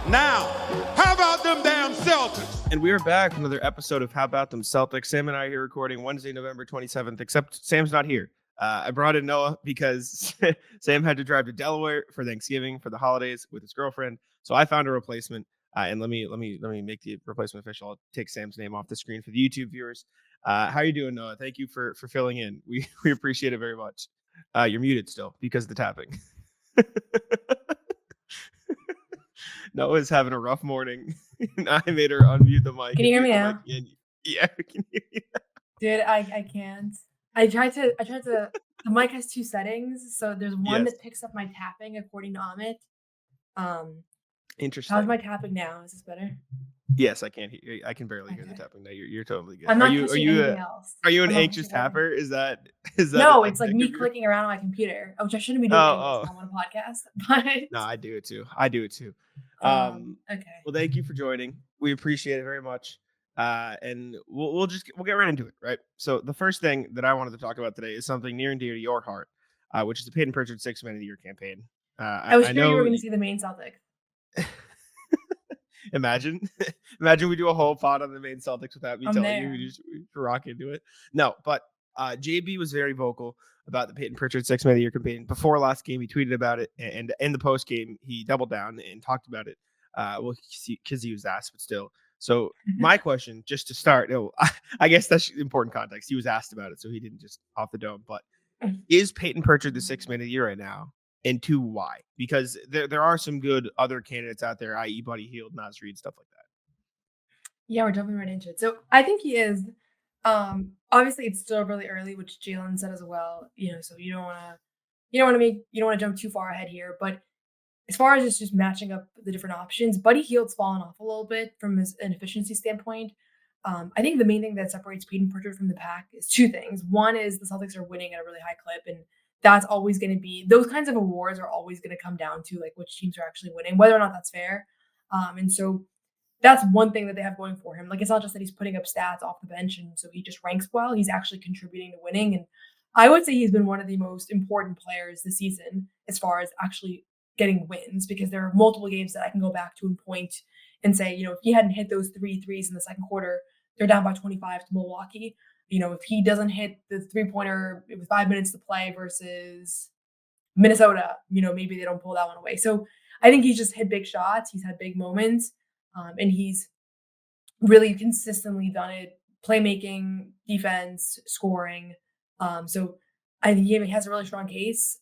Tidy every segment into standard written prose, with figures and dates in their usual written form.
Now, how about them damn Celtics? And we are back with another episode of How About Them Celtics. Sam and I are here recording Wednesday, November 27th, except Sam's not here. I brought in Noah because Sam had to drive to Delaware for Thanksgiving for the holidays with his girlfriend. So I found a replacement. And let me make the replacement official. I'll take Sam's name off the screen for the YouTube viewers. How are you doing, Noah? Thank you for filling in. We appreciate it very much. You're muted still because of the tapping. Noah's having a rough morning. And I made her unmute the mic. Can you hear me now? Yeah, we can hear you. Dude, I can't. I tried to the mic has two settings, so there's one that picks up my tapping according to Amit. Interesting. How's my tapping now? Is this better? Yes, I can hear. I can barely hear the tapping now. You're totally good. I'm not pushing anything else. Are you an anxious tapper? Is that no? It's like me clicking around on my computer, which I shouldn't be doing on a podcast. But no, I do it too. Okay. Well, thank you for joining. We appreciate it very much. And we'll get right into it, right? So the first thing that I wanted to talk about today is something near and dear to your heart, which is the Payton Pritchard 6 Man of the Year campaign. I was sure you were going to see the main Celtics. Imagine we do a whole pod on the main Celtics without me telling you. We just rock into it. No, but JB was very vocal about the Payton Pritchard 6 Man of the Year campaign. Before last game, he tweeted about it, and in the post game, he doubled down and talked about it. Well, because he was asked, but still. So my question, just to start, I guess that's important context. He was asked about it, so he didn't just off the dome. But is Payton Pritchard the 6 Man of the Year right now? And two, why? Because there are some good other candidates out there, i.e. Buddy Hield, Naz Reid, stuff like that. Yeah, we're jumping right into it. So I think he is. Obviously, it's still really early, which Jalen said as well. So you don't want to jump too far ahead here. But as far as just matching up the different options, Buddy Hield's fallen off a little bit from an efficiency standpoint. I think the main thing that separates Payton Pritchard from the pack is two things. One is the Celtics are winning at a really high clip, and that's always going to be, those kinds of awards are always going to come down to like which teams are actually winning, whether or not that's fair. And so that's one thing that they have going for him. Like, it's not just that he's putting up stats off the bench and so he just ranks well. He's actually contributing to winning. And I would say he's been one of the most important players this season as far as actually getting wins, because there are multiple games that I can go back to and point and say, if he hadn't hit those 3 threes in the second quarter, they're down by 25 to Milwaukee. If he doesn't hit the 3-pointer with 5 minutes to play versus Minnesota, maybe they don't pull that one away. So I think he's just hit big shots. He's had big moments, and he's really consistently done it. Playmaking, defense, scoring. So I think he has a really strong case.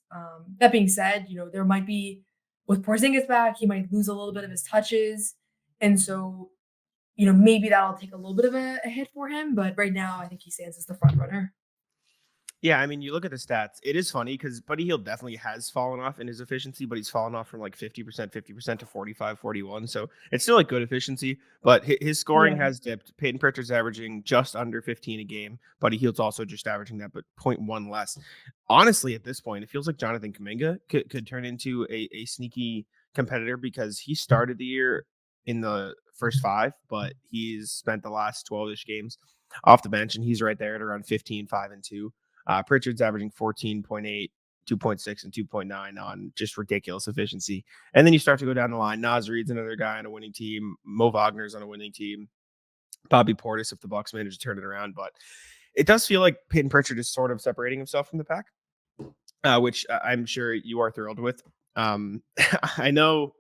That being said, there might be, with Porzingis back, he might lose a little bit of his touches. And so maybe that'll take a little bit of a hit for him, but right now I think he stands as the front runner. Yeah, I mean, you look at the stats. It is funny because Buddy Hield definitely has fallen off in his efficiency, but he's fallen off from like 50% to 45, 41. So it's still like good efficiency, but his scoring has dipped. Payton Pritchard's averaging just under 15 a game. Buddy Hield's also just averaging that, but 0.1 less. Honestly, at this point, it feels like Jonathan Kuminga could turn into a sneaky competitor, because he started the year in the first 5, but he's spent the last 12-ish games off the bench, and he's right there at around 15, 5, and 2. Pritchard's averaging 14.8, 2.6, and 2.9 on just ridiculous efficiency. And then you start to go down the line. Naz Reid's another guy on a winning team. Mo Wagner's on a winning team. Bobby Portis, if the Bucks manage to turn it around. But it does feel like Payton Pritchard is sort of separating himself from the pack, which I'm sure you are thrilled with. I know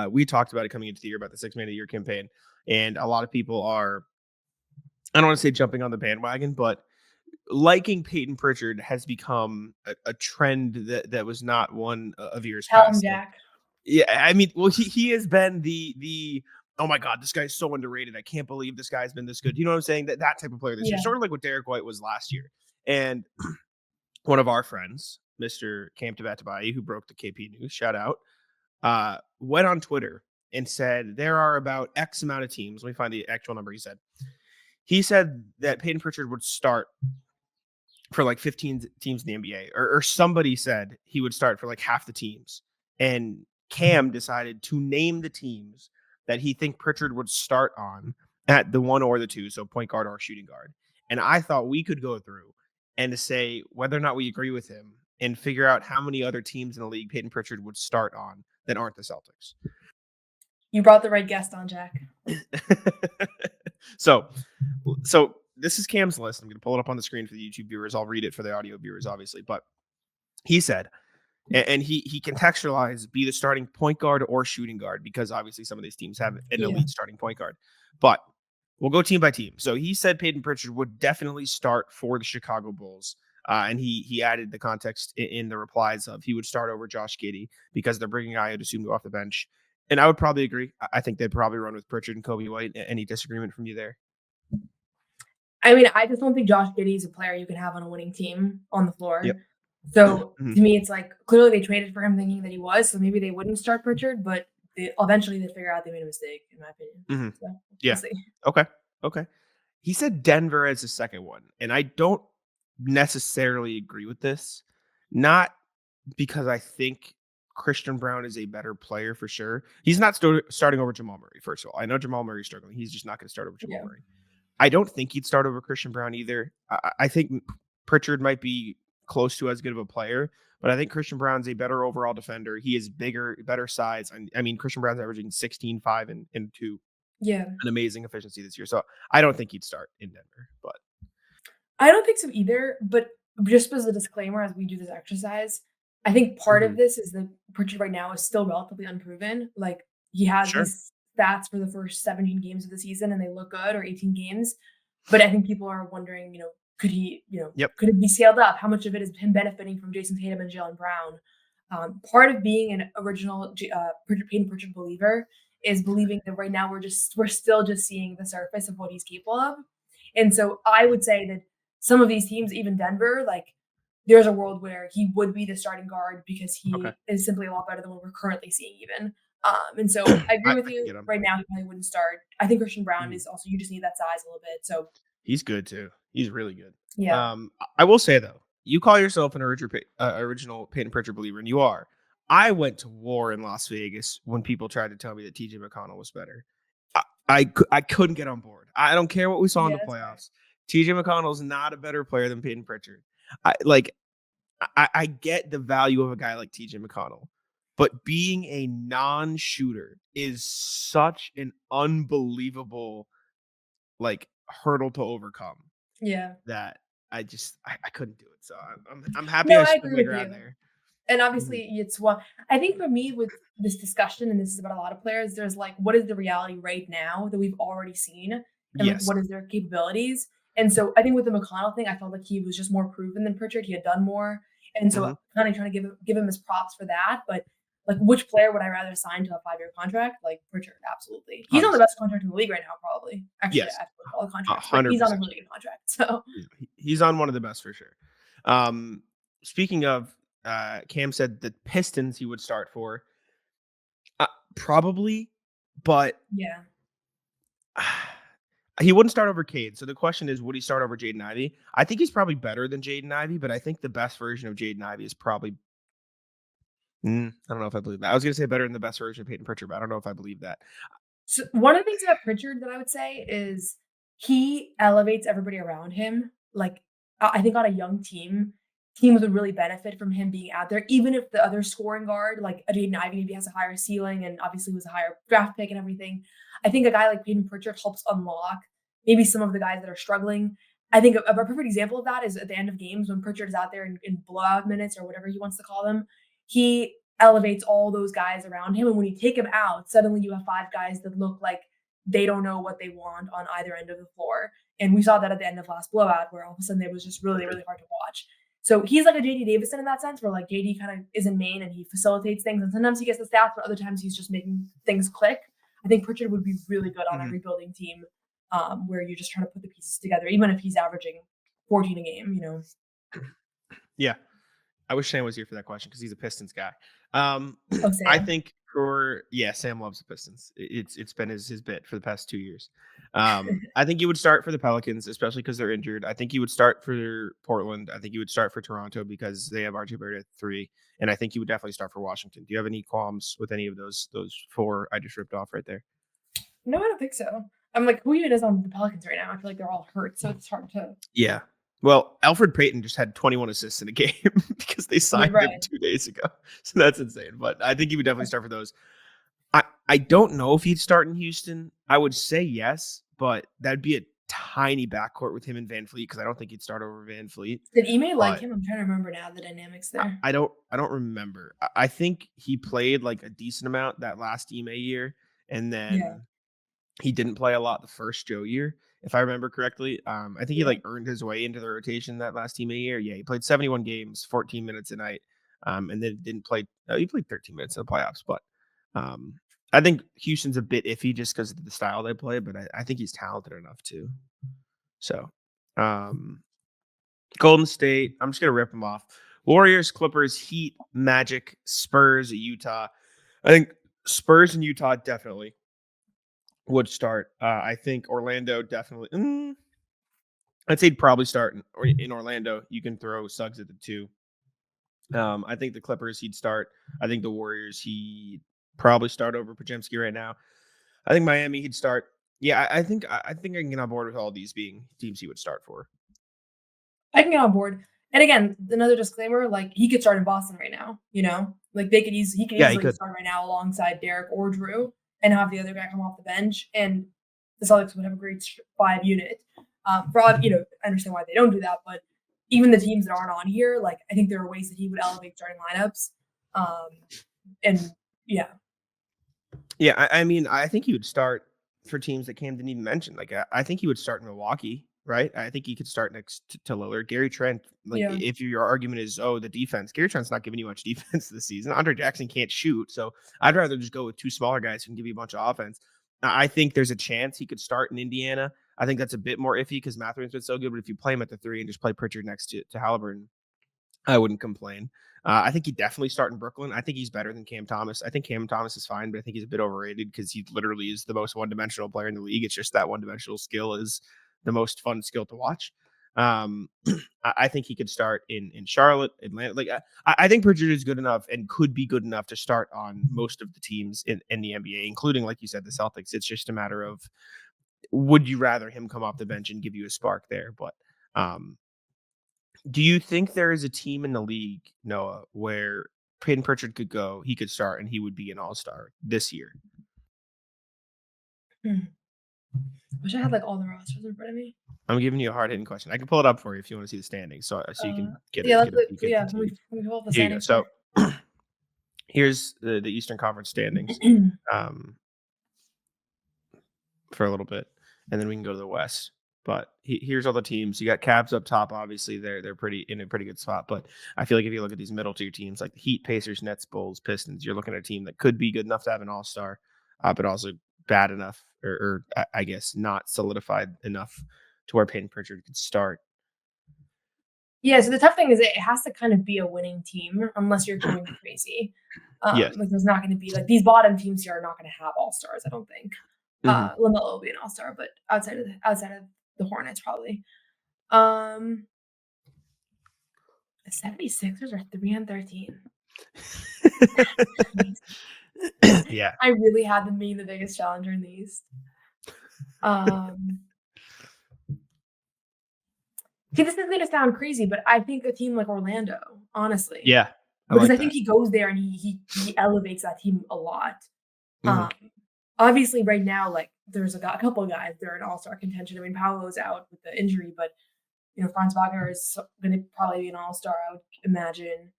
we talked about it coming into the year about the 6 Man of the Year campaign, and a lot of people are, I don't want to say jumping on the bandwagon, but liking Payton Pritchard has become a trend that was not one of years past. Jack. Yeah, I mean, well, he has been the oh my God, this guy's so underrated. I can't believe this guy's been this good. You know what I'm saying? That type of player this year, sort of like what Derek White was last year. And one of our friends, Mr. Cam Tabatabai, who broke the KP news, shout out, went on Twitter and said there are about X amount of teams. Let me find the actual number he said. He said that Payton Pritchard would start for like 15 teams in the NBA, or somebody said he would start for like half the teams. And Cam decided to name the teams that he think Pritchard would start on at the 1 or the 2, so point guard or shooting guard. And I thought we could go through and to say whether or not we agree with him and figure out how many other teams in the league Payton Pritchard would start on that aren't the Celtics. You brought the right guest on, Jack. So this is Cam's list. I'm going to pull it up on the screen for the YouTube viewers. I'll read it for the audio viewers, obviously. But he said, and he contextualized, be the starting point guard or shooting guard, because obviously some of these teams have an elite starting point guard. But we'll go team by team. So he said Payton Pritchard would definitely start for the Chicago Bulls. And he added the context in the replies of he would start over Josh Giddey because they're bringing Ayo Dosunmu off the bench. And I would probably agree. I think they'd probably run with Pritchard and Kobe White. Any disagreement from you there? I mean, I just don't think Josh Giddey is a player you can have on a winning team on the floor. Yep. So to me, it's like clearly they traded for him thinking that he was, so maybe they wouldn't start Pritchard, but eventually they figure out they made a mistake, in my opinion. So, yeah. Okay. He said Denver as a second one, and I don't necessarily agree with this. Not because I think Christian Brown is a better player for sure. He's not starting over Jamal Murray, first of all. I know Jamal Murray's struggling. He's just not going to start over Jamal Murray. I don't think he'd start over Christian Brown either. I think Pritchard might be close to as good of a player, but I think Christian Brown's a better overall defender. He is bigger, better size. I mean, Christian Brown's averaging 16, 5, and 2. Yeah. An amazing efficiency this year. So I don't think he'd start in Denver, but I don't think so either. But just as a disclaimer, as we do this exercise, I think part of this is that Pritchard right now is still relatively unproven. Like he has these stats for the first 17 games of the season and they look good, or 18 games. But I think people are wondering, could he, could it be scaled up? How much of it is him benefiting from Jason Tatum and Jaylen Brown? Part of being an original Payton Pritchard believer is believing that right now we're still just seeing the surface of what he's capable of. And so I would say that some of these teams, even Denver, like there's a world where he would be the starting guard because he is simply a lot better than what we're currently seeing even. And so I agree with you. Right now, he probably wouldn't start. I think Christian Brown is also, you just need that size a little bit. So he's good too. He's really good. Yeah. I will say though, you call yourself an original Payton Pritchard believer, and you are. I went to war in Las Vegas when people tried to tell me that TJ McConnell was better. I couldn't get on board. I don't care what we saw in the playoffs. TJ McConnell's not a better player than Payton Pritchard. I get the value of a guy like TJ McConnell, but being a non-shooter is such an unbelievable hurdle to overcome. Yeah. That I couldn't do it. So I'm happy I stood my ground there. And obviously it's one. I think for me with this discussion, and this is about a lot of players, there's what is the reality right now that we've already seen, and what is their capabilities. And so I think with the McConnell thing, I felt like he was just more proven than Pritchard. He had done more. And so kind of trying to give him his props for that. But which player would I rather sign to a 5-year contract? Pritchard, absolutely. He's on the best contract in the league right now, probably. Actually, I have to look at all the contracts. But he's on a really good contract. So he's on one of the best for sure. Speaking of, Cam said the Pistons he would start for. Probably, but yeah. He wouldn't start over Cade. So the question is, would he start over Jaden Ivey? I think he's probably better than Jaden Ivey, but I think the best version of Jaden Ivey is probably I don't know if I believe that. I was going to say better than the best version of Payton Pritchard, but I don't know if I believe that. So one of the things about Pritchard that I would say is he elevates everybody around him. I think on a young teams would really benefit from him being out there, even if the other scoring guard, like a Jaden Ivey, maybe has a higher ceiling and obviously was a higher draft pick and everything. I think a guy like Payton Pritchard helps unlock maybe some of the guys that are struggling. I think a perfect example of that is at the end of games when Pritchard is out there in blowout minutes or whatever he wants to call them. He elevates all those guys around him. And when you take him out, suddenly you have 5 guys that look like they don't know what they want on either end of the floor. And we saw that at the end of last blowout where all of a sudden it was just really, really hard to watch. So he's like a JD Davison in that sense where JD kind of is in main and he facilitates things. And sometimes he gets the stats, but other times he's just making things click. I think Pritchard would be really good on a rebuilding team where you're just trying to put the pieces together, even if he's averaging 14 a game, Yeah. I wish Sam was here for that question because he's a Pistons guy. Sam. I think Sam loves the Pistons. It's been his bit for the past 2 years. I think he would start for the Pelicans, especially because they're injured. I think he would start for Portland. I think he would start for Toronto because they have RJ Barrett at 3. And I think he would definitely start for Washington. Do you have any qualms with any of those 4 I just ripped off right there? No, I don't think so. I'm who even is on the Pelicans right now? I feel like they're all hurt, so it's hard to. Yeah. Well, Alfred Payton just had 21 assists in a game because they signed him 2 days ago. So that's insane. But I think he would definitely start for those. I don't know if he'd start in Houston. I would say yes, but that'd be a tiny backcourt with him and Van Fleet because I don't think he'd start over Van Fleet. Did Ime like But him? I'm trying to remember now the dynamics there. I don't remember. I think he played like a decent amount that last Ime year, and Yeah, then he didn't play a lot the first Joe year, if I remember correctly. I think he yeah. like earned his way into the rotation that last team year. Yeah, he played 71 games, 14 minutes a night, and then didn't play. He played 13 minutes in the playoffs, but um, I think Houston's a bit iffy just because of the style they play. But I think he's talented enough too. So, um, Golden State. I'm just gonna rip them off. Warriors, Clippers, Heat, Magic, Spurs, Utah. I think Spurs and Utah definitely would start. I think Orlando definitely. I'd say he'd probably start in Orlando. You can throw Suggs at the 2. I think the Clippers he'd start. I think the Warriors he'd probably start over Podziemski right now. I think Miami he'd start. Yeah, I think I can get on board with all these being teams he would start for. I can get on board. And again, another disclaimer, like he could start in Boston right now, Like he could Yeah, he easily could. start right now alongside Derek or Drew and have the other guy come off the bench. And the Celtics would have a great 5 unit. I understand why they don't do that, but even the teams that aren't on here, like I think there are ways that he would elevate starting lineups. And yeah. Yeah, I mean, I think he would start for teams that Cam didn't even mention. Like, I think he would start in Milwaukee, right? I think he could start next to Lillard. Gary Trent, like, Yeah. if your argument is, oh, the defense, Gary Trent's not giving you much defense this season. Andre Jackson can't shoot. So I'd rather just go with 2 smaller guys who can give you a bunch of offense. I think there's a chance he could start in Indiana. I think that's a bit more iffy because Mathurin's been so good. But if you play him at the 3 and just play Pritchard next to Halliburton, I wouldn't complain. I think he'd definitely start in Brooklyn. I think he's better than Cam Thomas. I think Cam Thomas is fine, but I think he's a bit overrated because he literally is the most one-dimensional player in the league. It's just that one-dimensional skill is the most fun skill to watch. I think he could start in Charlotte, Atlanta. Like I think Pritchard is good enough and could be good enough to start on most of the teams in the NBA, including, like you said, the Celtics. It's just a matter of would you rather him come off the bench and give you a spark there? But um, do you think there is a team in the league, Noah, where Payton Pritchard could go, he could start, and he would be an all-star this year? Hmm. Wish I had like all the rosters in front of me. I'm giving you a hard-hitting question. I can pull it up for you if you want to see the standings, so you can get Yeah, a peek at yeah. the Let me, teams. let me pull up the Here you go. standings So here. here's the Eastern Conference standings um, for a little bit, and then we can go to the West. But here's all the teams. You got Cavs up top. Obviously, they're pretty in a pretty good spot. But I feel like if you look at these middle tier teams like the Heat, Pacers, Nets, Bulls, Pistons, you're looking at a team that could be good enough to have an All Star, but also bad enough, or I guess not solidified enough to where Payton Pritchard could start. Yeah, so the tough thing is it has to kind of be a winning team unless you're going crazy. Yes. Like there's not going to be like these bottom teams here are not going to have all stars. I don't think. Mhm. Lamelo will be an all star, but outside of the Hornets probably. The 76ers are 3-13. Yeah. I really had them being the biggest challenger in the East. See, this is going to sound crazy, but I think a team like Orlando, honestly, Yeah. because like I think that. he goes there and he elevates that team a lot. Mhm. Obviously, right now, like there's a couple of guys that are in all-star contention. I mean, Paolo's out with the injury, but Franz Wagner is going to probably be an all-star. I would imagine.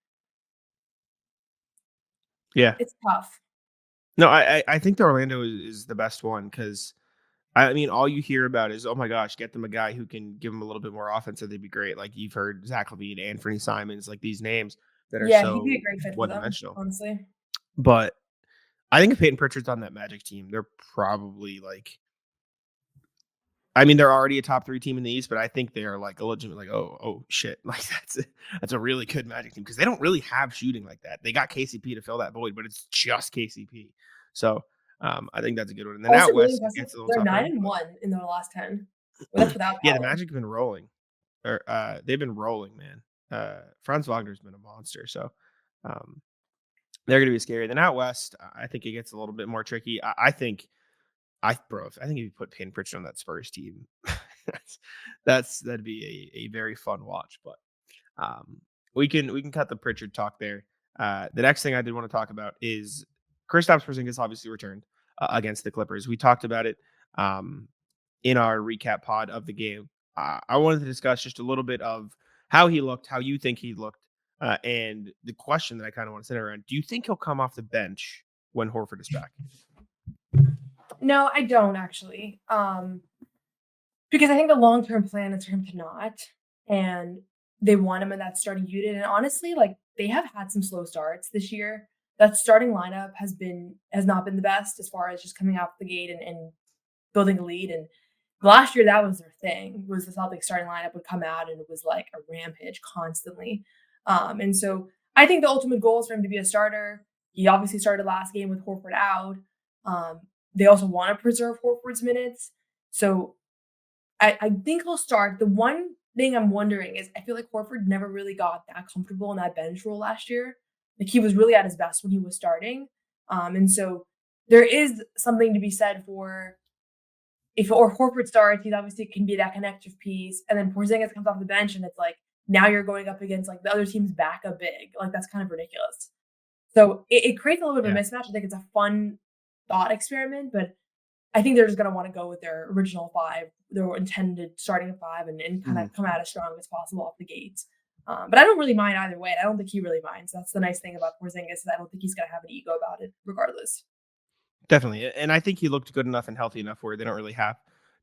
Yeah. It's tough. No, I think the Orlando is the best one because I mean, all you hear about is, oh my gosh, get them a guy who can give them a little bit more offense, and they'd be great. Like you've heard Zach LaVine, Anthony Simons, like these names that are Yeah, he'd be a so great fit for one them, dimensional. honestly. But I think if Peyton Pritchard's on that Magic team, they're probably like, I mean, they're already a top 3 team in the East, but I think they are like a legitimate, like, oh shit, like that's a really good Magic team because they don't really have shooting like that. They got KCP to fill that void, but it's just KCP. So I think that's a good one. And then Also, out really west, it impressive. gets a little They're tougher. 9-1 in their last 10. Well, that's without Yeah, the Paolo. Magic have been rolling. Or they've been rolling, man. Franz Wagner's been a monster, so they're gonna be scary. Then out west, I think it gets a little bit more tricky. I think if you put Payton Pritchard on that Spurs team, that'd be a very fun watch. But we can cut the Pritchard talk there. The next thing I did want to talk about is Kristaps Porzingis obviously returned against the Clippers. We talked about it in our recap pod of the game. I wanted to discuss just a little bit of how he looked, how you think he looked, and the question that I kind of want to center around: do you think he'll come off the bench when Horford is back? No, I don't actually. Because I think the long-term plan is for him to not, and they want him in that starting unit. And honestly, like they have had some slow starts this year. That starting lineup has not been the best as far as just coming out the gate and building a lead. And last year, that was their thing. Was the Celtics starting lineup would come out and it was like a rampage constantly. And so I think the ultimate goal is for him to be a starter. He obviously started last game with Horford out. They also want to preserve Horford's minutes. So I think he'll start. The one thing I'm wondering is I feel like Horford never really got that comfortable in that bench role last year. Like he was really at his best when he was starting. And so there is something to be said for if or Horford starts, he obviously can be that connective piece. And then Porzingis comes off the bench and it's like now you're going up against like the other team's backup big. Like that's kind of ridiculous. So it creates a little bit of a mismatch. I think it's a fun thought experiment, but I think they're just going to want to go with their original five, their intended starting five, and kind of come out as strong as possible off the gates. But I don't really mind either way. I don't think he really minds. That's the nice thing about Porzingis is I don't think he's going to have an ego about it regardless. Definitely, and I think he looked good enough and healthy enough where they don't really have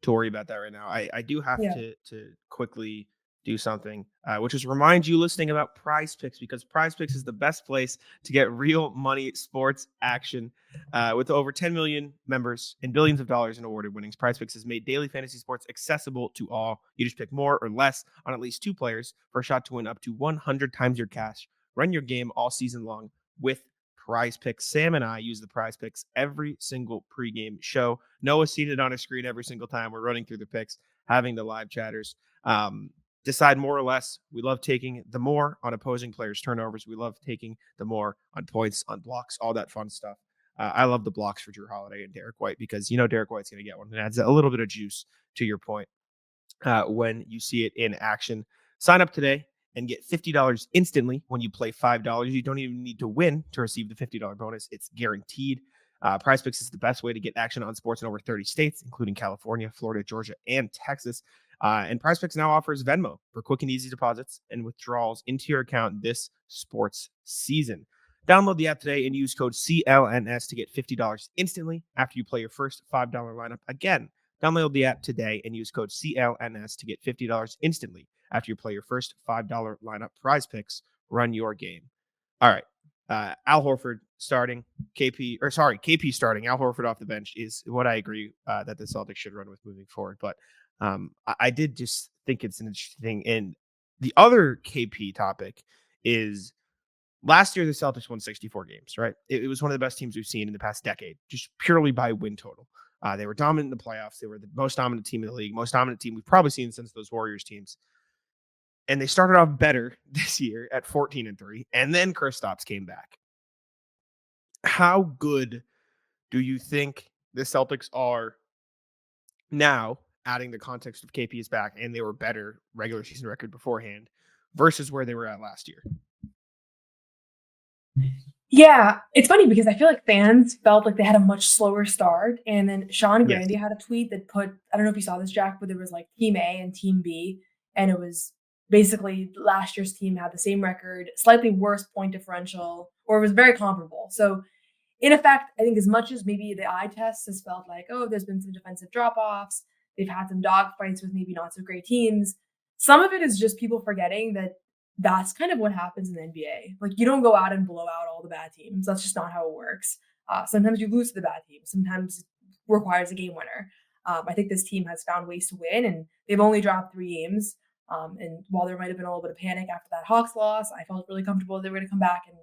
to worry about that right now. I do have Yeah. to quickly do something, which is remind you listening about Prize Picks because Prize Picks is the best place to get real money sports action. With over 10 million members and billions of dollars in awarded winnings, Prize Picks has made daily fantasy sports accessible to all. You just pick more or less on at least two players for a shot to win up to 100 times your cash. Run your game all season long with Prize Picks. Sam and I use the Prize Picks every single pregame show. Noah's seated on a screen every single time we're running through the picks, having the live chatters. Decide more or less. We love taking the more on opposing players' turnovers. We love taking the more on points, on blocks, all that fun stuff. I love the blocks for Drew Holiday and Derek White because Derek White's going to get one. It adds a little bit of juice to your point when you see it in action. Sign up today and get $50 instantly when you play $5. You don't even need to win to receive the $50 bonus. It's guaranteed. Prize Picks is the best way to get action on sports in over 30 states, including California, Florida, Georgia, and Texas. And Prize Picks now offers Venmo for quick and easy deposits and withdrawals into your account this sports season. Download the app today and use code CLNS to get $50 instantly after you play your first $5 lineup. Again, download the app today and use code CLNS to get $50 instantly after you play your first $5 lineup. Prize Picks, run your game. All right. Al Horford starting, KP starting, Al Horford off the bench is what I agree that the Celtics should run with moving forward. But I did just think it's an interesting thing. And the other KP topic is last year, the Celtics won 64 games, right? It was one of the best teams we've seen in the past decade, just purely by win total. They were dominant in the playoffs. They were the most dominant team in the league, most dominant team we've probably seen since those Warriors teams. And they started off better this year at 14-3, and then Kristaps came back. How good do you think the Celtics are now, adding the context of KP is back, and they were better regular season record beforehand versus where they were at last year? Yeah, it's funny because I feel like fans felt like they had a much slower start. And then Sean Grandy had a tweet that put, I don't know if you saw this, Jack, but there was like Team A and Team B. And it was basically last year's team had the same record, slightly worse point differential, or it was very comparable. So in effect, I think as much as maybe the eye test has felt like, oh, there's been some defensive drop-offs, they've had some dog fights with maybe not so great teams. Some of it is just people forgetting that that's kind of what happens in the NBA. Like you don't go out and blow out all the bad teams. That's just not how it works. Sometimes you lose to the bad team. Sometimes it requires a game winner. I think this team has found ways to win, and they've only dropped 3 games. And while there might have been a little bit of panic after that Hawks loss, I felt really comfortable they were going to come back and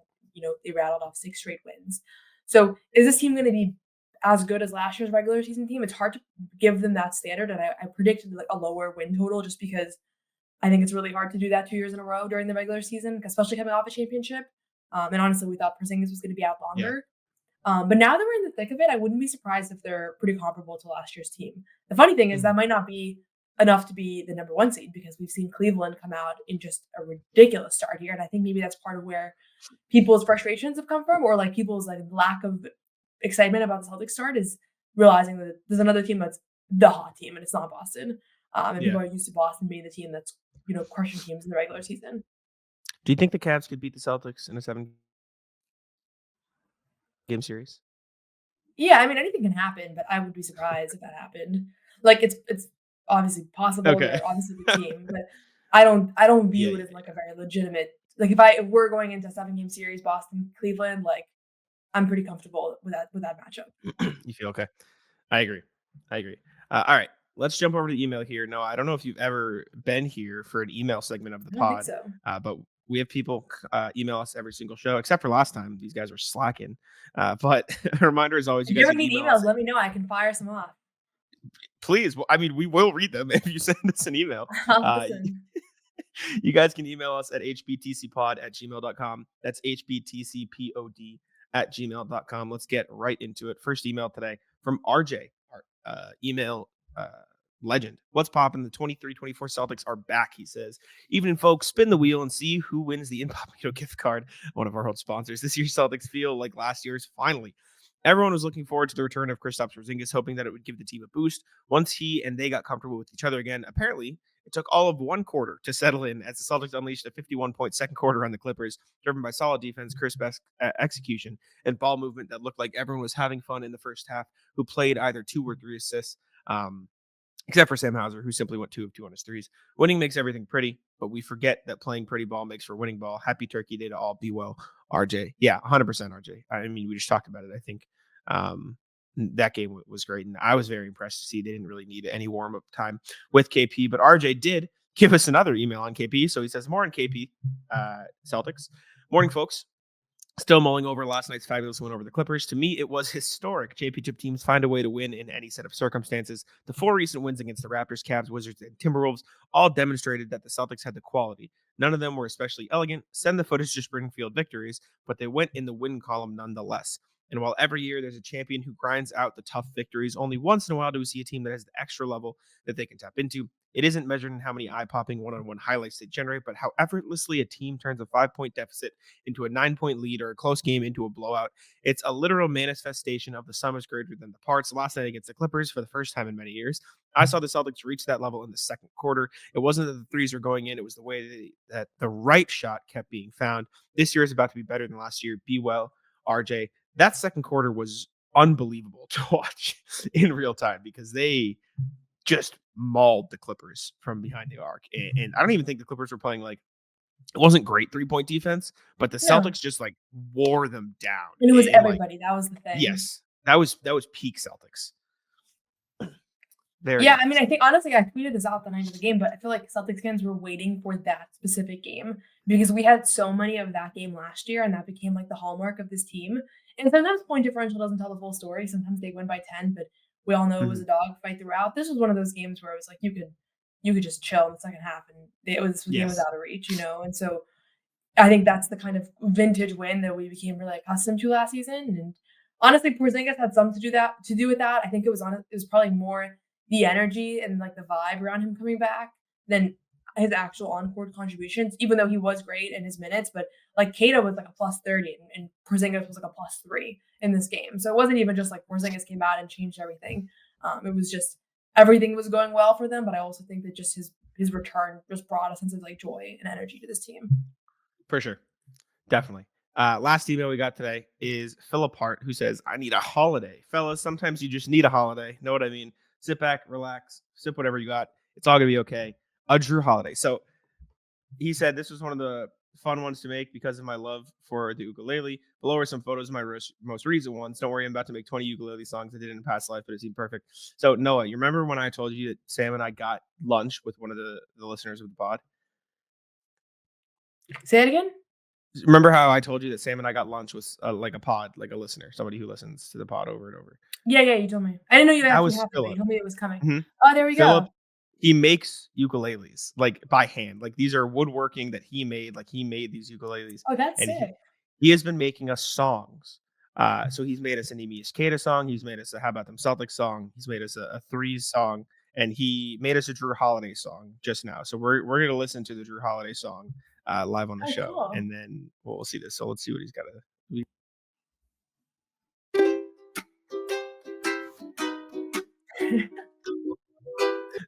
they rattled off 6 straight wins. So is this team going to be as good as last year's regular season team? It's hard to give them that standard, and I predicted like a lower win total just because I think it's really hard to do that 2 years in a row during the regular season, especially coming off a championship. And honestly, we thought Porzingis was going to be out longer. But now that we're in the thick of it, I wouldn't be surprised if they're pretty comparable to last year's team. The funny thing is that might not be enough to be the number 1 seed because we've seen Cleveland come out in just a ridiculous start here. And I think maybe that's part of where people's frustrations have come from, or like people's like lack of excitement about the Celtics start is realizing that there's another team that's the hot team, and it's not Boston. And Yeah. people are used to Boston being the team that's crushing teams in the regular season. Do you think the Cavs could beat the Celtics in a 7-game series? Yeah, I mean anything can happen, but I would be surprised if that happened. Like it's obviously possible. Okay. They're obviously the team, but I don't view Yeah, it as like a very legitimate. Like if we're going into a 7-game series, Boston Cleveland, like I'm pretty comfortable with that matchup. You feel okay? I agree. All right, let's jump over to email here. No, I don't know if you've ever been here for an email segment of the I don't think pod, so. but we have people email us every single show, except for last time. These guys were slacking. But a reminder, as always, If you you guys ever can need email us. emails, let me know. I can fire some off. Please, I mean, we will read them if you send us an email. Listen. You guys can email us at hbtcpod@gmail.com. That's hbtcpod@gmail.com. Let's get right into it. First email today from RJ, our email legend. What's poppin'? The 23-24 Celtics are back, he says. Evening, folks. Spin the wheel and see who wins the Incognito gift card, one of our old sponsors. This year's Celtics feel like last year's finally. Everyone was looking forward to the return of Kristaps Porzingis, hoping that it would give the team a boost once he and they got comfortable with each other again. Apparently, it took all of one quarter to settle in as the Celtics unleashed a 51-point second quarter on the Clippers, driven by solid defense, crisp execution, and ball movement that looked like everyone was having fun in the first half, who played either 2 or 3 assists, except for Sam Hauser, who simply went 2 of 2 on his threes. Winning makes everything pretty, but we forget that playing pretty ball makes for winning ball. Happy Turkey Day to all. Be well, RJ. Yeah, 100% RJ. I mean, we just talked about it, I think. That game was great, and I was very impressed to see they didn't really need any warm-up time with KP, but RJ did give us another email on KP, so he says more on KP, Celtics. Morning, folks. Still mulling over last night's fabulous win over the Clippers. To me, it was historic. Championship teams find a way to win in any set of circumstances. The 4 recent wins against the Raptors, Cavs, Wizards, and Timberwolves all demonstrated that the Celtics had the quality. None of them were especially elegant, send the footage to Springfield victories, but they went in the win column nonetheless. And while every year there's a champion who grinds out the tough victories, only once in a while do we see a team that has the extra level that they can tap into. It isn't measured in how many eye-popping one-on-one highlights they generate, but how effortlessly a team turns a 5-point deficit into a 9-point lead or a close game into a blowout. It's a literal manifestation of the sum is greater than the parts. Last night against the Clippers, for the first time in many years, I saw the Celtics reach that level in the second quarter. It wasn't that the threes were going in. It was the way that the right shot kept being found. This year is about to be better than last year. Be well, RJ. That second quarter was unbelievable to watch in real time because they just mauled the Clippers from behind the arc. And I don't even think the Clippers were playing like, it wasn't great 3-point defense, but the No. Celtics just like wore them down. And it was like, everybody. That was the thing. yes, that was peak Celtics. Very Yeah, nice. I mean, I think honestly, I tweeted this out the night of the game, but I feel like Celtics fans were waiting for that specific game because we had so many of that game last year, and that became like the hallmark of this team. And sometimes point differential doesn't tell the full story. Sometimes they win by 10, but we all know it was a dogfight throughout. This was one of those games where it was like you could just chill in the second half, and game was out of reach, And so I think that's the kind of vintage win that we became really accustomed to last season. And honestly, Porzingis had something to do with that. I think it was probably more the energy and like the vibe around him coming back than his actual on-court contributions, even though he was great in his minutes. But like Kata was like a plus 30 and Porzingis was like a plus 3 in this game. So it wasn't even just like Porzingis came out and changed everything. It was just everything was going well for them. But I also think that just his return just brought a sense of like joy and energy to this team. For sure. Definitely. Last email we got today is Philip Hart, who says, I need a holiday. Fellas, sometimes you just need a holiday. Know what I mean? Sit back, relax, sip whatever you got. It's all going to be okay. A Drew holiday. So he said this was one of the fun ones to make because of my love for the ukulele. Below are some photos of my most recent ones. Don't worry, I'm about to make 20 ukulele songs I did in a past life, but it seemed perfect. So Noah, you remember when I told you that Sam and I got lunch with one of the listeners of the pod? Say it again? Remember how I told you that Sam and I got lunch with like a pod, like a listener, somebody who listens to the pod over and over? Yeah, you told me. I didn't know you That actually was happened, but you Philip. told me it was coming. Mhm. Oh, there we Philip, go. he makes ukuleles like by hand. Like these are woodworking that he made. Like he made these ukuleles. Oh, that's And sick. he has been making us songs. So he's made us an Emi Skata song. He's made us a How About Them Celtics song. He's made us a Threes song. And he made us a Drew Holiday song just now. So we're going to listen to the Drew Holiday song live on the show. Cool. And then we'll see this. So let's see what he's got to.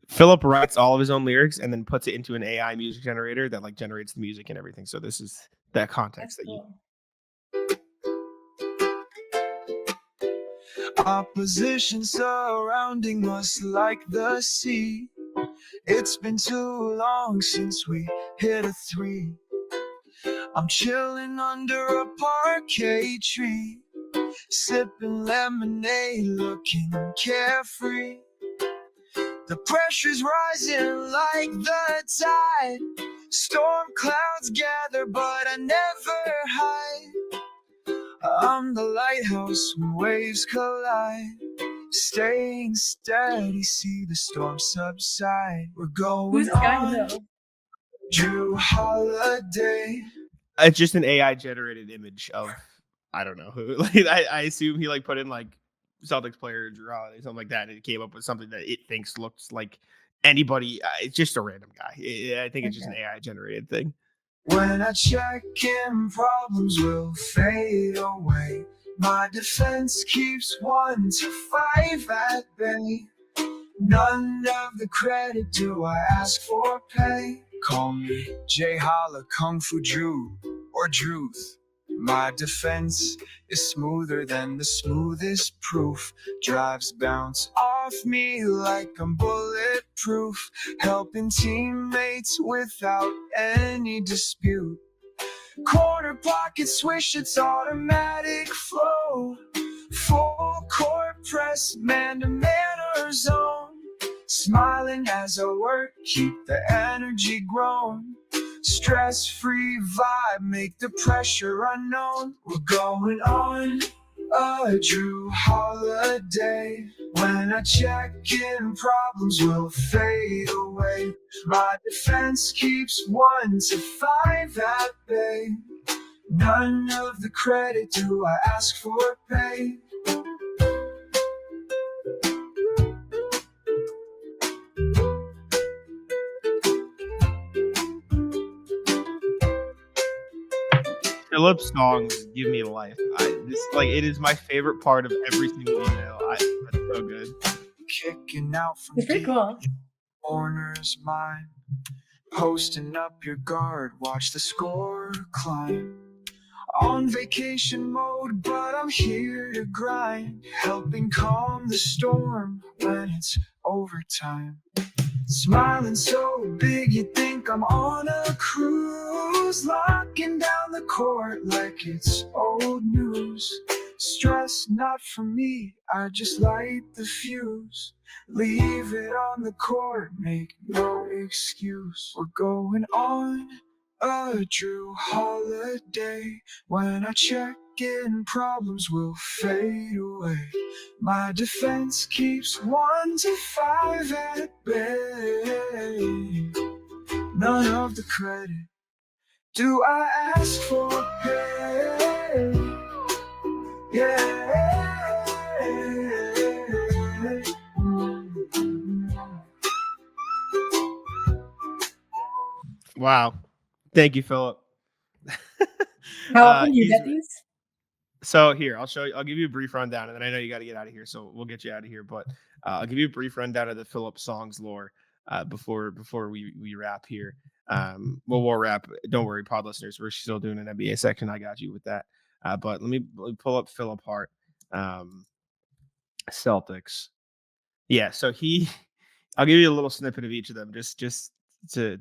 Philip writes all of his own lyrics and then puts it into an AI music generator that like generates the music and everything. So this is that context That's that you. cool. Opposition surrounding us like the sea. It's been too long since we hit a 3. I'm chilling under a parquet tree, sipping lemonade, looking carefree. The pressure's rising like the tide. Storm clouds gather, but I never hide. I'm the lighthouse when waves collide, staying steady, see the storm subside. We're going Who's this guy on though? Drew Holiday. It's just an AI generated image of I don't know who. Like I assume he like put in like Celtics player Drew Holiday, something like that, and it came up with something that it thinks looks like anybody. It's just a random guy. I think it's just an AI generated thing. When I check in, problems will fade away. My defense keeps 1 to 5 at bay. None of the credit do I ask for pay. Call me J Holla, Kung Fu Drew, or Druth. My defense is smoother than the smoothest proof. Drives bounce off me like I'm bulletproof. Helping teammates without any dispute. Corner pocket swish, it's automatic flow. Full court press, man to man or zone. Smiling as I work, keep the energy growing. Stress-free vibe, make the pressure unknown. We're going on a Drew Holiday. When I check in, problems will fade away. My defense keeps 1 to 5 at bay. None of the credit do I ask for pay. Philip's songs give me life. It is my favorite part of every single email. That's so good. Kicking out from It's pretty deep cool. corners mine. Posting up your guard, watch the score climb. On vacation mode, but I'm here to grind. Helping calm the storm when it's overtime. Smiling so big you think I'm on a cruise. Locking down the court like it's old news. Stress not for me, I just light the fuse. Leave it on the court, make no excuse. We're going on a Drew Holiday. When I check in, problems will fade away. My defense keeps 1 to 5 at bay. None of the credit do I ask for pay. Yeah. Wow. Thank you, Philip. How often do you he's- get these? So here, I'll show you. I'll give you a brief rundown, and then I know you got to get out of here, so we'll get you out of here. But I'll give you a brief rundown of the Philip songs lore before we wrap here. We'll wrap. Don't worry, pod listeners. We're still doing an NBA section. I got you with that. But let me pull up Philip Hart, Celtics. Yeah. So I'll give you a little snippet of each of them, just to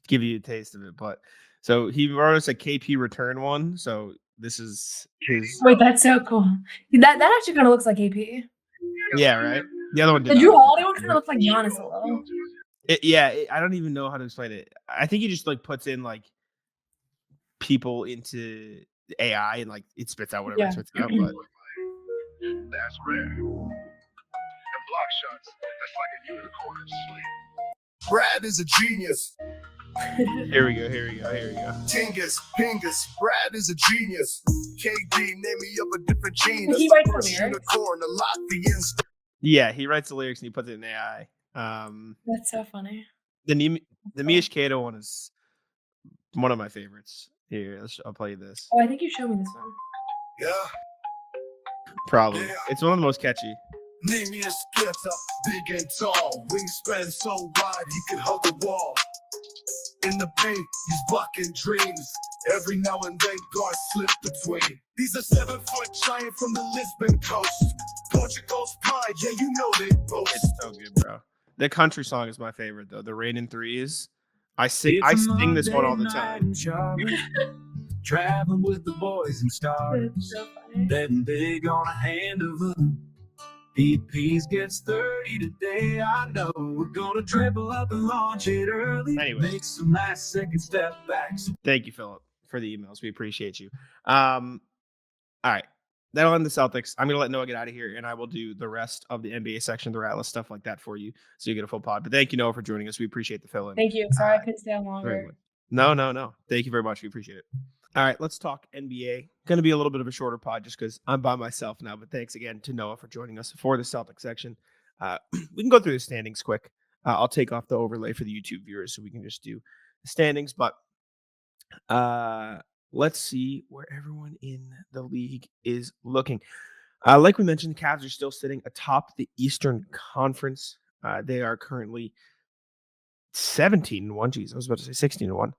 give you a taste of it. But so he wrote us a KP return one. So this is his. Wait, that's so cool. That actually kind of looks like AP. Yeah, right. The other one did The Drew not. Holiday one kind of looks like Giannis a little. I don't even know how to explain it. I think he just like puts in like people into AI and like it spits out whatever Yeah. it spits out. But That's rare. And block shots, that's like a unicorn sleep. Brad is a genius. here we go. Tingus, Pingus, Brad is a genius. KD, name me up a different genius. He writes the Push lyrics? unicorn, a lot the insta. Yeah, he writes the lyrics and he puts it in AI. That's so funny. The Mish Kato one is one of my favorites. Here, I'll play you this. Oh, I think you showed me this one. Yeah. Probably. Yeah. It's one of the most catchy. Name me a skater, big and tall. Wingspan so wide he could hug a wall. In the paint, he's blocking dreams. Every now and then, guards slip between. He's a 7-foot giant from the Lisbon coast. Portugal's pride, yeah, you know they boast. It's so good, bro. The country song is my favorite, though. The Rain in Threes. I sing this one all the time. Traveling with the boys and stars. That's so funny. Betting big on a hand of them. PP's gets 30 today. I know we're gonna dribble up and launch it early. Anyways. Make some nice second step backs. Thank you, Philip, for the emails. We appreciate you. All right. That'll end the Celtics. I'm going to let Noah get out of here, and I will do the rest of the NBA section, the rat list, stuff like that for you, so you get a full pod. But thank you, Noah, for joining us. We appreciate the fill-in. Thank you. Sorry I couldn't stay on Very longer. good. No. Thank you very much. We appreciate it. All right, let's talk NBA. Going to be a little bit of a shorter pod just because I'm by myself now. But thanks again to Noah for joining us for the Celtics section. We can go through the standings quick. I'll take off the overlay for the YouTube viewers so we can just do the standings. But let's see where everyone in the league is looking. Like we mentioned, the Cavs are still sitting atop the Eastern Conference. They are currently 17-1. Jeez, I was about to say 16-1.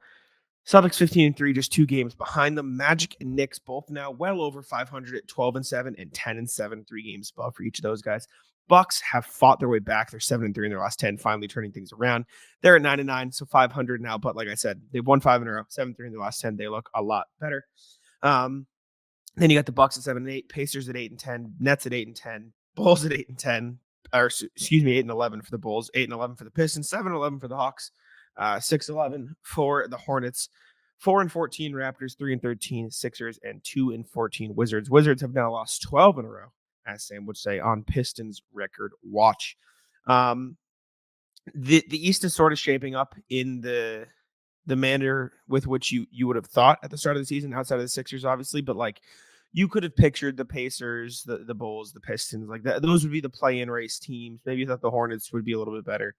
Celtics 15-3, just 2 games behind them. Magic and Knicks both now well over 500 at 12-7 and 10-7, 3 games above for each of those guys. Bucks have fought their way back. They're 7-3 in their last 10, finally turning things around. They're at 9-9, so 500 now. But like I said, they've won 5 in a row, 7-3 in their last 10. They look a lot better. Then you got the Bucks at 7-8, Pacers at 8-10, Nets at 8-10, Bulls at 8-10, or excuse me, 8-11 for the Bulls, 8-11 for the Pistons, 7-11 for the Hawks. 6-11 for the Hornets, 4-14 Raptors, 3-13 Sixers, and 2-14 Wizards. Wizards have now lost 12 in a row, as Sam would say, on Pistons record watch. The East is sort of shaping up in the manner with which you would have thought at the start of the season, outside of the Sixers, obviously, but like you could have pictured the Pacers, the Bulls, the Pistons, like that. Those would be the play-in race teams. Maybe you thought the Hornets would be a little bit better.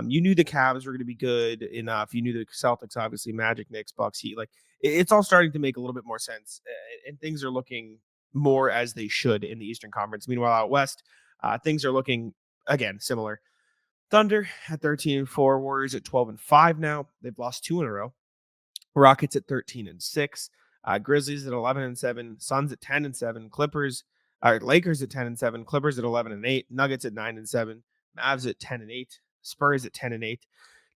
You knew the Cavs were going to be good enough. You knew the Celtics, obviously, Magic, Knicks, Bucks, Heat. Like it's all starting to make a little bit more sense, and things are looking more as they should in the Eastern Conference. Meanwhile, out west, things are looking again similar. Thunder at 13-4, Warriors at 12-5 now. They've lost 2 in a row. Rockets at 13-6. Grizzlies at 11-7, Suns at 10-7, Lakers at 10-7, Clippers at 11-8, Nuggets at 9-7, Mavs at 10-8, Spurs at 10-8,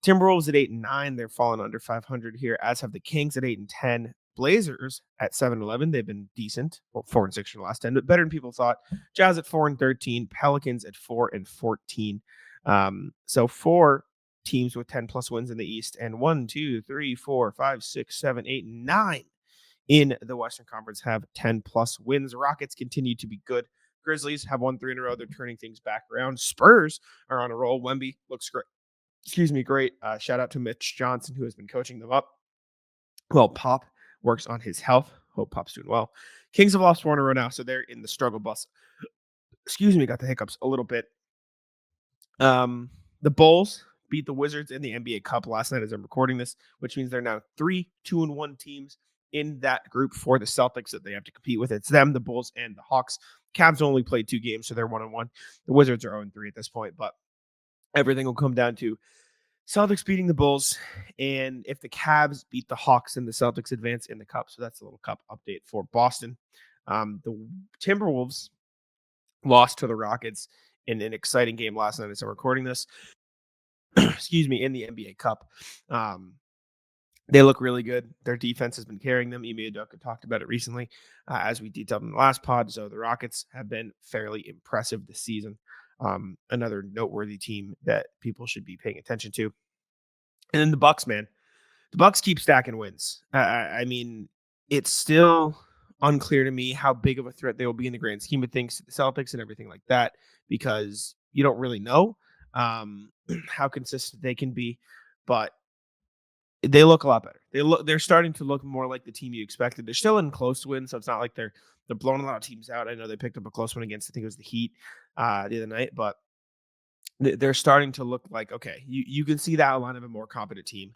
Timberwolves at 8-9. They're falling under 500 here, as have the Kings at 8-10, Blazers at 7-11. They've been decent, well, 4-6 in the last 10, but better than people thought. Jazz at 4-13, Pelicans at 4-14. So 4 teams with 10 plus wins in the East, and 1, 2, 3, 4, 5, 6, 7, 8, 9 in the Western Conference have 10 plus wins. Rockets continue to be good. Grizzlies have won 3 in a row. They're turning things back around. Spurs are on a roll. Wemby looks great. Great. Shout out to Mitch Johnson, who has been coaching them up. Well, Pop works on his health. Hope Pop's doing well. Kings have lost 4 in a row now, so they're in the struggle bus. Got the hiccups a little bit. The Bulls beat the Wizards in the NBA Cup last night as I'm recording this, which means they're now 3 2-1 teams in that group for the Celtics that they have to compete with. It's them, the Bulls, and the Hawks. Cavs only played 2 games, so they're 1-1. The Wizards are 0-3 at this point, but everything will come down to Celtics beating the Bulls, and if the Cavs beat the Hawks, and the Celtics advance in the Cup. So that's a little Cup update for Boston. The Timberwolves lost to the Rockets in an exciting game last night as I'm recording this. In the NBA Cup. They look really good. Their defense has been carrying them. Ime Udoka talked about it recently, as we detailed in the last pod. So the Rockets have been fairly impressive this season. Another noteworthy team that people should be paying attention to. And then the Bucks, man. The Bucks keep stacking wins. I mean, it's still unclear to me how big of a threat they will be in the grand scheme of things to the Celtics and everything like that, because you don't really know how consistent they can be, but they look a lot better. They're starting to look more like the team you expected. They're still in close to win, so it's not like they're blowing a lot of teams out. I know they picked up a close one against, I think it was the Heat the other night, but they're starting to look like, okay, you can see the outline of a more competent team.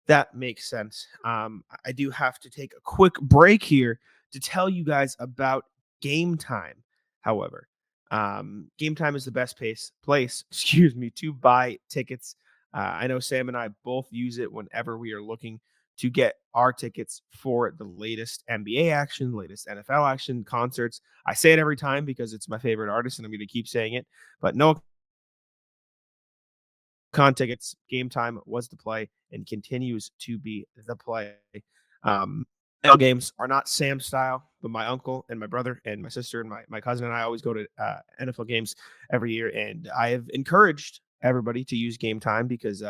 That makes sense. I do have to take a quick break here to tell you guys about Game Time, however. Game Time is the best place, to buy tickets. I know Sam and I both use it whenever we are looking to get our tickets for the latest NBA action, latest NFL action, concerts. I say it every time because it's my favorite artist and I'm going to keep saying it. But no tickets, Game Time was the play and continues to be the play. NFL games are not Sam's style, but my uncle and my brother and my sister and my cousin and I always go to NFL games every year. And I have encouraged everybody to use Game Time because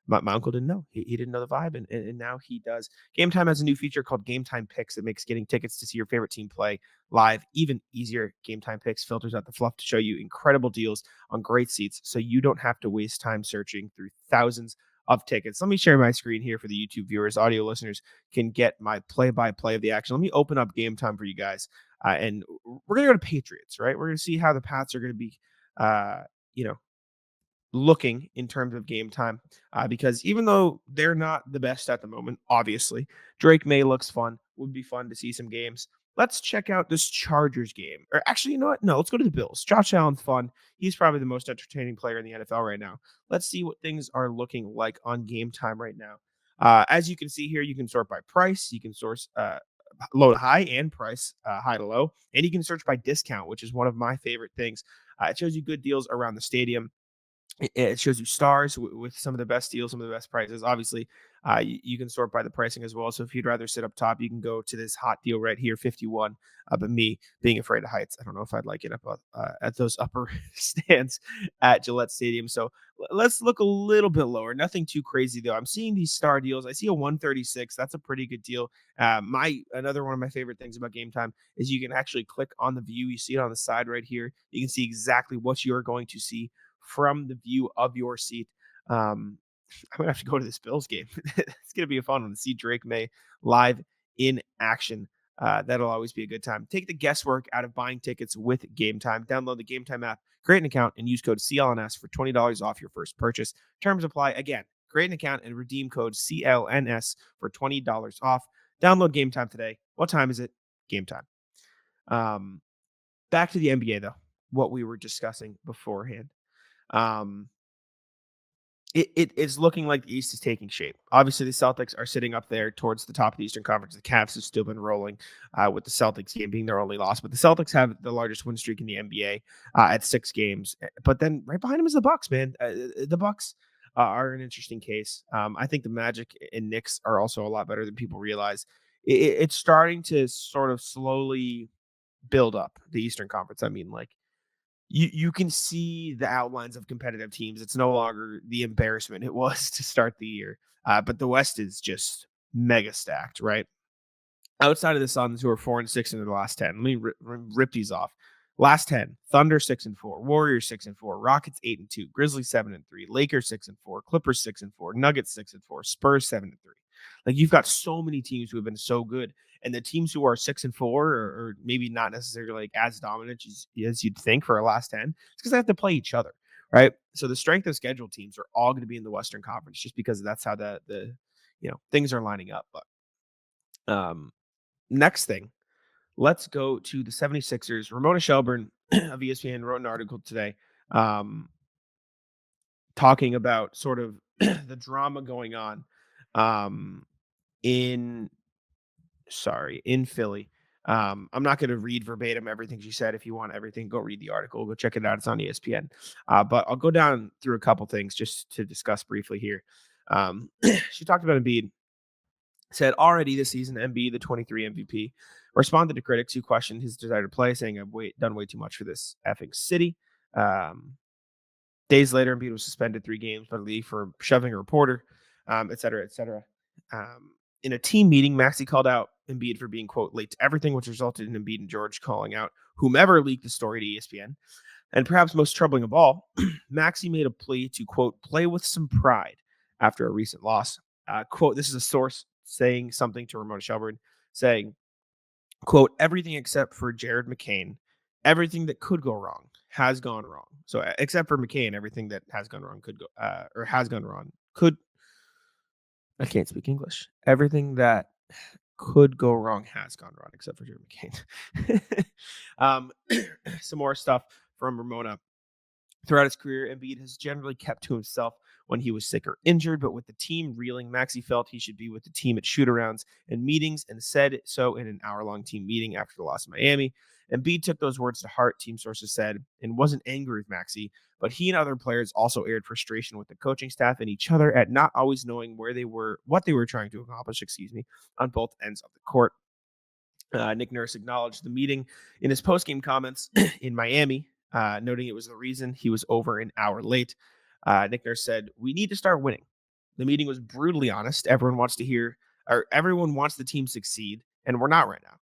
my uncle didn't know. He didn't know the vibe, and now he does. Game Time has a new feature called Game Time Picks that makes getting tickets to see your favorite team play live even easier. Game Time Picks filters out the fluff to show you incredible deals on great seats so you don't have to waste time searching through thousands of tickets. Let me share my screen here for the YouTube viewers. Audio listeners can get my play-by-play of the action. Let me open up Game Time for you guys, and we're going to go to Patriots, right? We're going to see how the Pats are going to be, looking in terms of game time, because even though they're not the best at the moment, obviously, Drake May looks fun. Would be fun to see some games. Let's check out this Chargers game. Or actually, you know what? No, let's go to the Bills. Josh Allen's fun. He's probably the most entertaining player in the NFL right now. Let's see what things are looking like on game time right now. As you can see here, you can sort by price. You can source low to high and price, high to low. And you can search by discount, which is one of my favorite things. It shows you good deals around the stadium. It shows you stars with some of the best deals, some of the best prices. Obviously, you can sort by the pricing as well. So if you'd rather sit up top, you can go to this hot deal right here, 51. But me being afraid of heights, I don't know if I'd like it up at those upper stands at Gillette Stadium. So let's look a little bit lower. Nothing too crazy though. I'm seeing these star deals. I see a 136. That's a pretty good deal. Another one of my favorite things about Game Time is you can actually click on the view. You see it on the side right here. You can see exactly what you're going to see from the view of your seat. I'm gonna have to go to this Bills game. It's gonna be a fun one to see Drake May live in action. That'll always be a good time. Take the guesswork out of buying tickets with Game Time. Download the Game Time app, create an account, and use code CLNS for $20 off your first purchase. Terms apply. Again, create an account and redeem code CLNS for $20 off. Download Game Time today. What time is it? Game Time. Back to the NBA though. What we were discussing beforehand. It's looking like the East is taking shape. Obviously, the Celtics are sitting up there towards the top of the Eastern Conference. The Cavs have still been rolling, with the Celtics game being their only loss. But the Celtics have the largest win streak in the NBA at 6 games. But then right behind them is the Bucks, man. The Bucks are an interesting case. I think the Magic and Knicks are also a lot better than people realize. It's starting to sort of slowly build up the Eastern Conference. I mean, like, you can see the outlines of competitive teams. It's no longer the embarrassment it was to start the year. But the West is just mega stacked, right? Outside of the Suns, who are 4-6 in the last 10, let me rip these off. Last 10: Thunder 6-4, Warriors 6-4, Rockets 8-2, Grizzlies 7-3, Lakers 6-4, Clippers 6-4, Nuggets 6-4, Spurs 7-3. Like, you've got so many teams who have been so good, and the teams who are 6-4 or maybe not necessarily like as dominant as you'd think for a last 10, it's because they have to play each other, right? So the strength of schedule teams are all going to be in the Western Conference just because that's how the things are lining up. But next thing, let's go to the 76ers. Ramona Shelburne of ESPN wrote an article today talking about sort of the drama going on in Philly. I'm not going to read verbatim everything she said. If you want everything, go read the article. Go check it out. It's on ESPN. But I'll go down through a couple things just to discuss briefly here. She talked about Embiid. Said already this season, Embiid, the 23 MVP, responded to critics who questioned his desire to play, saying, "I've done way too much for this effing city." Days later, Embiid was suspended 3 games by the league for shoving a reporter, et cetera, et cetera. In a team meeting, Maxey called out Embiid for being, quote, late to everything, which resulted in Embiid and George calling out whomever leaked the story to ESPN. And perhaps most troubling of all, Maxey made a plea to, quote, play with some pride after a recent loss. Quote, this is a source saying something to Ramona Shelburne, saying, quote, everything except for Jared McCain, everything that could go wrong has gone wrong. So except for McCain, everything that has gone wrong could go, or has gone wrong could. I can't speak English. Everything that could go wrong has gone wrong, except for Jared McCain. Some more stuff from Ramona. Throughout his career, Embiid has generally kept to himself when he was sick or injured, but with the team reeling, Maxey felt he should be with the team at shoot-arounds and meetings and said so in an hour-long team meeting after the loss of Miami. Embiid took those words to heart, team sources said, and wasn't angry with Maxey, but he and other players also aired frustration with the coaching staff and each other at not always knowing what they were trying to accomplish, on both ends of the court. Nick Nurse acknowledged the meeting in his post-game comments in Miami, noting it was the reason he was over an hour late. Nick Nurse said, "We need to start winning." The meeting was brutally honest. Everyone wants the team succeed, and we're not right now.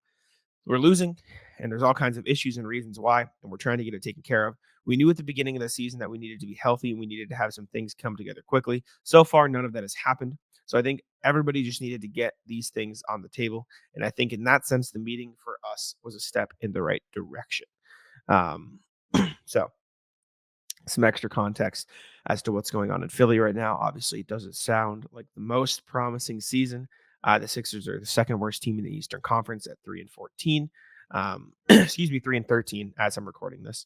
We're losing, and there's all kinds of issues and reasons why, and we're trying to get it taken care of. We knew at the beginning of the season that we needed to be healthy, and we needed to have some things come together quickly. So far, none of that has happened. So I think everybody just needed to get these things on the table. And I think in that sense, the meeting for us was a step in the right direction. So some extra context as to what's going on in Philly right now. Obviously, it doesn't sound like the most promising season. The Sixers are the second worst team in the Eastern Conference at 3-14. 3-13 as I'm recording this.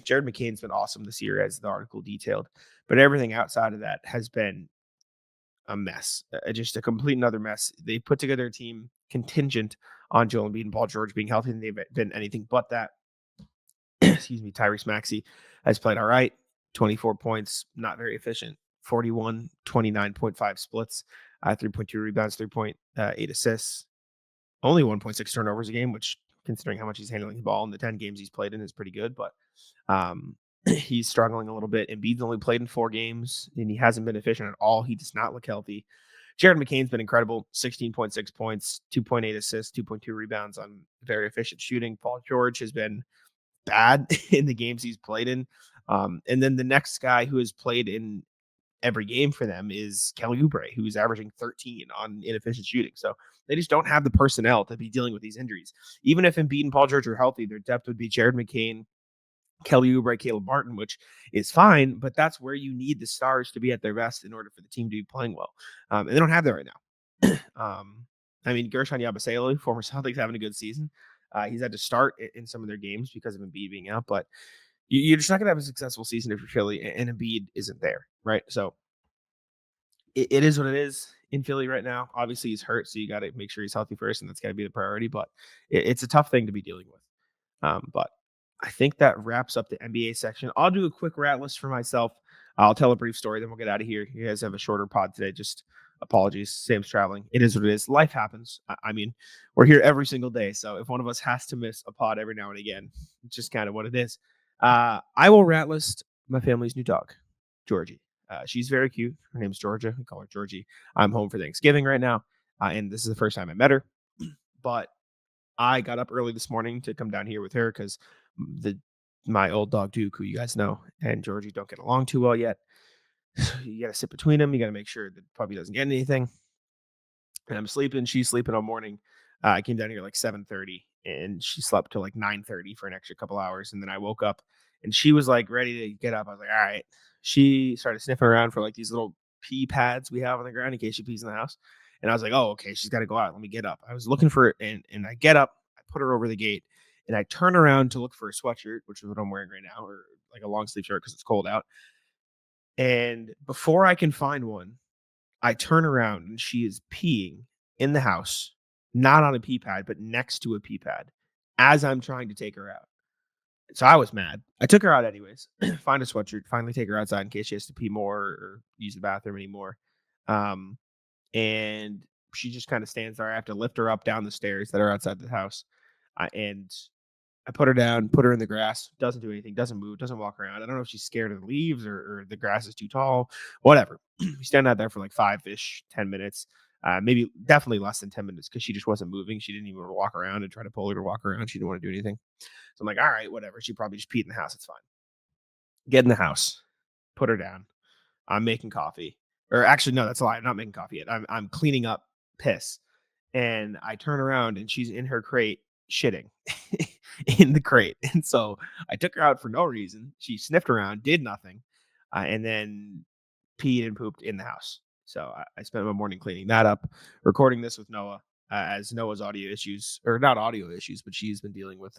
Jared McCain's been awesome this year, as the article detailed, but everything outside of that has been a mess, just a complete another mess. They put together a team contingent on Joel Embiid and Paul George being healthy, and they've been anything but that. Tyrese Maxey has played all right. 24 points, not very efficient. 41, 29.5 splits, 3.2 rebounds, 3.8 assists, only 1.6 turnovers a game, which, considering how much he's handling the ball in the 10 games he's played in, is pretty good. But he's struggling a little bit. Embiid's only played in 4 games, and he hasn't been efficient at all. He does not look healthy. Jared McCain's been incredible. 16.6 points, 2.8 assists, 2.2 rebounds on very efficient shooting. Paul George has been bad in the games he's played in. And then the next guy who has played in every game for them is Kelly Oubre, who's averaging 13 on inefficient shooting. So they just don't have the personnel to be dealing with these injuries. Even if Embiid and Paul George are healthy, their depth would be Jared McCain, Kelly Oubre, Caleb Martin, which is fine, but that's where you need the stars to be at their best in order for the team to be playing well. And they don't have that right now. Gershon Yabusele, former Celtics, having a good season. He's had to start in some of their games because of Embiid being out, but you're just not going to have a successful season if you're Philly and Embiid isn't there, right? So it is what it is in Philly right now. Obviously, he's hurt, so you got to make sure he's healthy first, and that's got to be the priority. But it's a tough thing to be dealing with. But I think that wraps up the NBA section. I'll do a quick rat list for myself. I'll tell a brief story, then we'll get out of here. You guys have a shorter pod today. Just apologies. Sam's traveling. It is what it is. Life happens. We're here every single day. So if one of us has to miss a pod every now and again, it's just kind of what it is. I will rat list my family's new dog, Georgie. She's very cute. Her name's Georgia. We call her Georgie. I'm home for Thanksgiving right now. And this is the first time I met her. But I got up early this morning to come down here with her because my old dog Duke, who you guys know, and Georgie don't get along too well yet. You got to sit between them. You got to make sure the puppy doesn't get anything. And I'm sleeping. She's sleeping all morning. I came down here like 7:30, and she slept till like 9:30 for an extra couple hours. And then I woke up, and she was like ready to get up. I was like, all right. She started sniffing around for like these little pee pads we have on the ground in case she pees in the house. And I was like, oh, okay, she's got to go out. Let me get up. I was looking for it, and I get up. I put her over the gate, and I turn around to look for a sweatshirt, which is what I'm wearing right now, or like a long sleeve shirt because it's cold out. And before I can find one, I turn around and she is peeing in the house, not on a pee pad, but next to a pee pad as I'm trying to take her out. So I was mad. I took her out anyways, find a sweatshirt, finally take her outside in case she has to pee more or use the bathroom anymore. And she just kind of stands there. I have to lift her up down the stairs that are outside the house. And I put her down, put her in the grass, doesn't do anything, doesn't move, doesn't walk around. I don't know if she's scared of the leaves or the grass is too tall, whatever. We stand out there for like 5-ish, 10 minutes, maybe definitely less than 10 minutes because she just wasn't moving. She didn't even walk around and try to pull her to walk around. She didn't want to do anything. So I'm like, all right, whatever. She probably just peed in the house. It's fine. Get in the house, put her down. I'm making coffee. Or actually, no, that's a lie. I'm not making coffee yet. I'm cleaning up piss. And I turn around and she's in her crate shitting in the crate. And so I took her out for no reason. She sniffed around, did nothing, and then peed and pooped in the house. So I spent my morning cleaning that up, recording this with Noah, as Noah's audio issues, or not audio issues, but she's been dealing with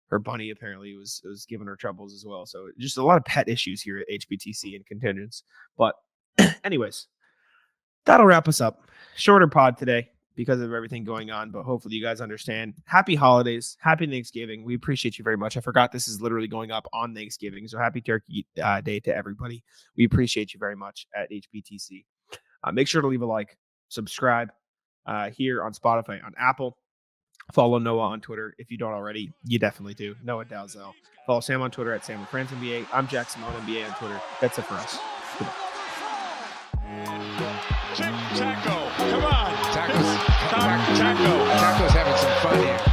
her bunny apparently was giving her troubles as well. So just a lot of pet issues here at HBTC and contingents. But anyways, that'll wrap us up. Shorter pod today because of everything going on, but hopefully you guys understand. Happy holidays. Happy Thanksgiving. We appreciate you very much. I forgot this is literally going up on Thanksgiving. So happy Turkey Day to everybody. We appreciate you very much at HBTC. Make sure to leave a like, subscribe here on Spotify, on Apple. Follow Noah on Twitter. If you don't already, you definitely do. Noah Dalzell. Follow Sam on Twitter at Sam France NBA. I'm Jack Simone NBA on Twitter. That's it for us. Goodbye. Taco, come on. Taco's having some fun here.